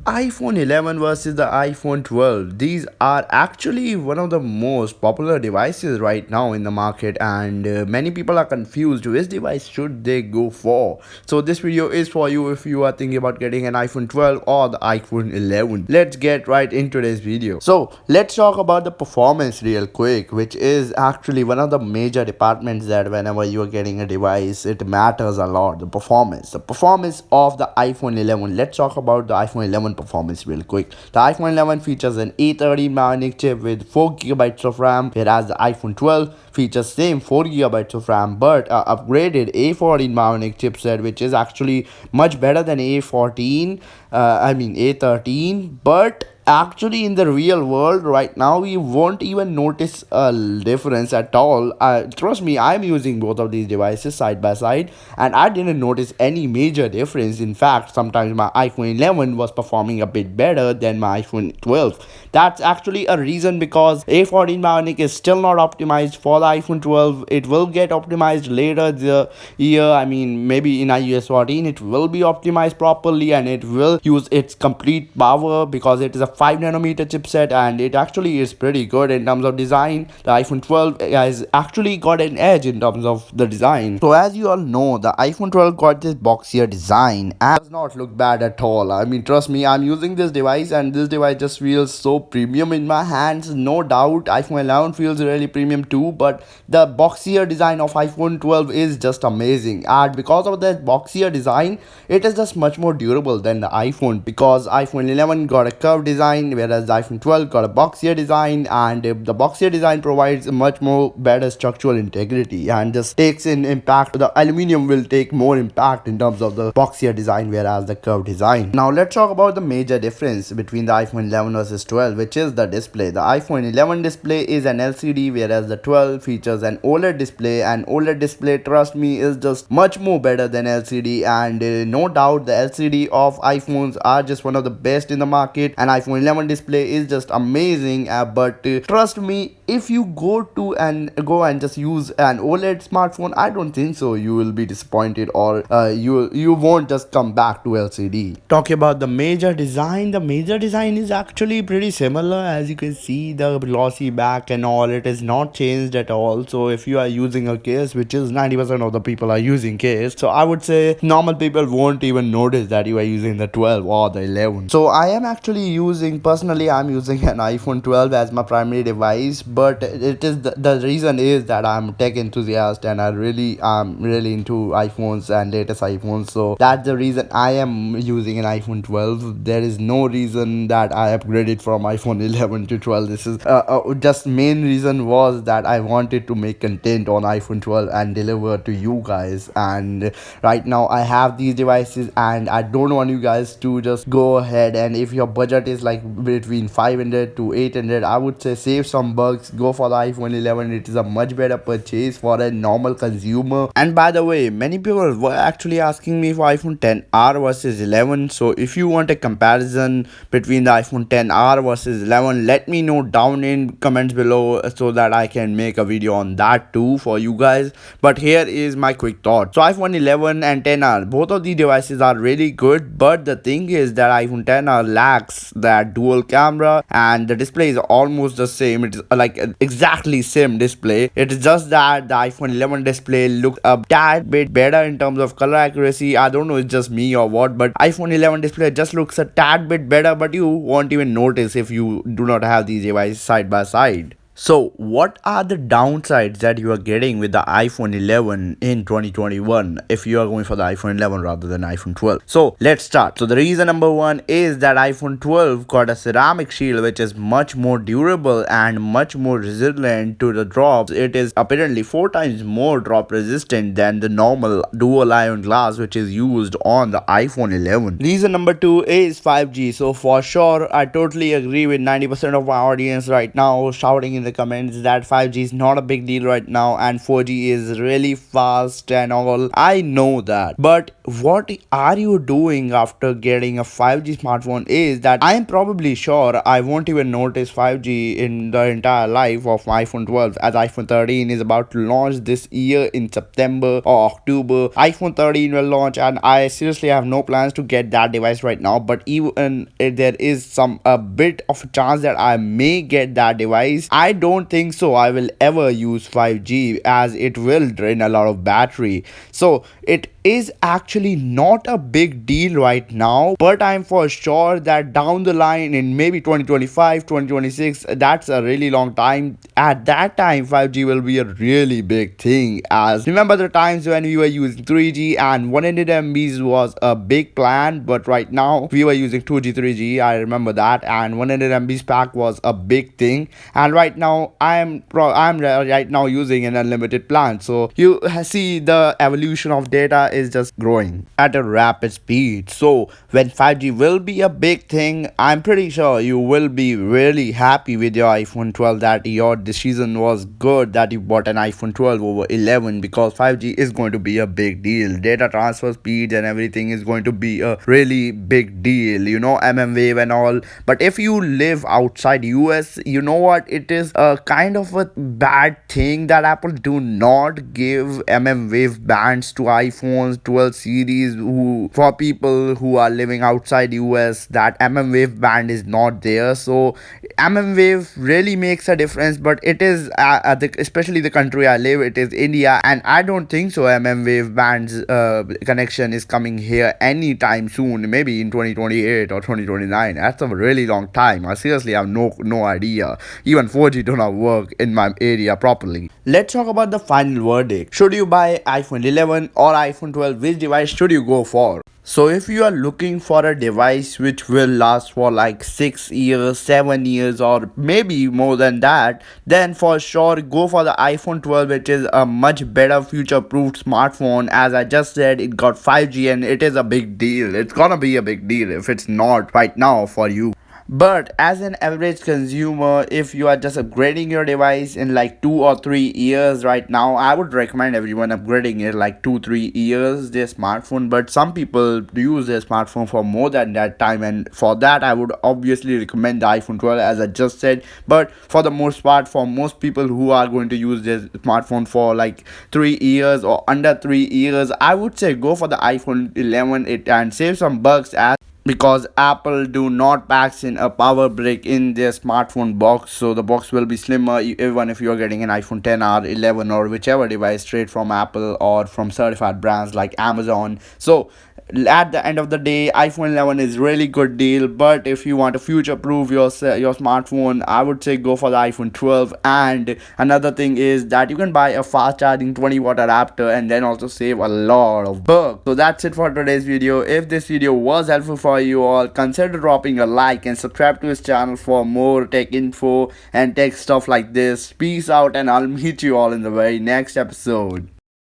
iPhone 11 versus the iPhone 12. These are actually one of the most popular devices right now in the market, and many people are confused which device should they go for. So this video is for you if you are thinking about getting an iPhone 12 or the iPhone 11. Let's get right into this video. So let's talk about the performance real quick, which is actually one of the major departments that whenever you are getting a device, it matters a lot. The performance of the iPhone 11. Let's talk about the iPhone 11 performance real quick. The iPhone 11 features an A13 bionic chip with 4 GB of RAM, whereas the iPhone 12 features same 4 GB of RAM but upgraded A14 bionic chipset, which is actually much better than A14. A13, but actually in the real world right now you won't even notice a difference at all. Trust me, I'm using both of these devices side by side and I didn't notice any major difference. In fact, sometimes my iPhone 11 was performing a bit better than my iPhone 12. That's actually a reason because A14 bionic is still not optimized for the iPhone 12. It will get optimized later the year. Maybe in iOS 14 it will be optimized properly and it will use its complete power because it is a 5 nanometer chipset and it actually is pretty good in terms of design. The iPhone 12 has actually got an edge in terms of the design. So as you all know, the iPhone 12 got this boxier design and does not look bad at all. Trust me, I'm using this device and this device just feels so premium in my hands. No doubt iPhone 11 feels really premium too, but the boxier design of iPhone 12 is just amazing, and because of that boxier design it is just much more durable than the iPhone, because iPhone 11 got a curved design whereas the iPhone 12 got a boxier design, and the boxier design provides a much more better structural integrity and just takes in impact. The aluminum will take more impact in terms of the boxier design whereas the curved design. Now let's talk about the major difference between the iPhone 11 versus 12, which is the display. The iPhone 11 display is an LCD whereas the 12 features an OLED display, and OLED display, trust me, is just much more better than LCD, and no doubt the LCD of iPhones are just one of the best in the market, and iPhone 11 display is just amazing. But trust me, if you go and just use an OLED smartphone, I don't think so you will be disappointed, or you won't just come back to LCD. Talking about the major design, the major design is actually pretty similar. As you can see, the glossy back and all, it is not changed at all. So if you are using a case, which is 90% of the people are using case, so I would say normal people won't even notice that you are using the 12 or the 11. So I am actually personally I'm using an iPhone 12 as my primary device, but it is the reason is that I'm tech enthusiast and I'm really into iPhones and latest iPhones. So that's the reason I am using an iPhone 12. There is no reason that I upgraded from iPhone 11 to 12. This is just main reason was that I wanted to make content on iPhone 12 and deliver to you guys. And right now I have these devices and I don't want you guys to just go ahead, and if your budget is like between 500 to 800, I would say save some bucks, go for the iPhone 11. It is a much better purchase for a normal consumer. And by the way, many people were actually asking me for iPhone 10R versus 11. So if you want a comparison between the iPhone 10R versus 11, let me know down in comments below so that I can make a video on that too for you guys. But here is my quick thought. So iPhone 11 and 10R, both of these devices are really good, but the thing is that iPhone 10R lacks that dual camera and the display is almost the same. It is like exactly same display. It is just that the iPhone 11 display looks a tad bit better in terms of color accuracy. I don't know, it's just me or what, but iPhone 11 display just looks a tad bit better, but you won't even notice if you do not have these devices side by side. So what are the downsides that you are getting with the iPhone 11 in 2021 if you are going for the iPhone 11 rather than iPhone 12? So let's start. So the reason number one is that iPhone 12 got a ceramic shield which is much more durable and much more resilient to the drops. It is apparently 4 times more drop resistant than the normal dual ion glass which is used on the iPhone 11. Reason number two is 5G. So for sure, I totally agree with 90% of my audience right now shouting in the comments that 5G is not a big deal right now and 4G is really fast and all. I know that. But what are you doing after getting a 5G smartphone is that I am probably sure I won't even notice 5G in the entire life of my iPhone 12, as iPhone 13 is about to launch this year in September or October. iPhone 13 will launch and I seriously have no plans to get that device right now, but even if there is some a bit of a chance that I may get that device, I don't think so I will ever use 5G as it will drain a lot of battery. So it is actually not a big deal right now, but I'm for sure that down the line in maybe 2025 2026, that's a really long time, at that time 5G will be a really big thing. As remember the times when we were using 3G and 100 MBs was a big plan, but right now we were using 2G 3G, I remember that, and 100 MBs pack was a big thing. And right now I'm right now using an unlimited plan, so you see the evolution of data is just growing at a rapid speed. So when 5G will be a big thing, I'm pretty sure you will be really happy with your iPhone 12 that your decision was good that you bought an iPhone 12 over 11, because 5G is going to be a big deal. Data transfer speeds and everything is going to be a really big deal, you know, wave and all. But if you live outside US, you know what, it is a kind of a bad thing that Apple do not give wave bands to iPhones 12 series who, for people who are living outside US, that wave band is not there. So wave really makes a difference, but it is especially the country I live, it is India, and I don't think so wave bands connection is coming here anytime soon, maybe in 2028 or 2029. That's a really long time. I seriously have no idea. Even 4G do not work in my area properly. Let's talk about the final verdict. Should you buy iPhone 11 or iPhone 12? Which device should you go for? So if you are looking for a device which will last for like 6 years, 7 years, or maybe more than that, then for sure go for the iPhone 12, which is a much better future-proofed smartphone. As I just said, it got 5G and it is a big deal. It's gonna be a big deal if it's not right now for you. But as an average consumer, if you are just upgrading your device in like 2 or 3 years right now, I would recommend everyone upgrading it like 2 3 years their smartphone. But some people use their smartphone for more than that time, and for that I would obviously recommend the iPhone 12, as I just said. But for the most part, for most people who are going to use their smartphone for like 3 years or under 3 years, I would say go for the iPhone 11 and save some bucks, as because Apple do not pack in a power brick in their smartphone box, so the box will be slimmer even if you are getting an iPhone 10 or 11 or whichever device straight from Apple or from certified brands like Amazon. So at the end of the day, iPhone 11 is really good deal, but if you want to future proof your smartphone, I would say go for the iPhone 12. And another thing is that you can buy a fast charging 20-watt adapter and then also save a lot of bucks. So that's it for today's video. If this video was helpful for you all, consider dropping a like and subscribe to his channel for more tech info and tech stuff like this. Peace out, and I'll meet you all in the very next episode.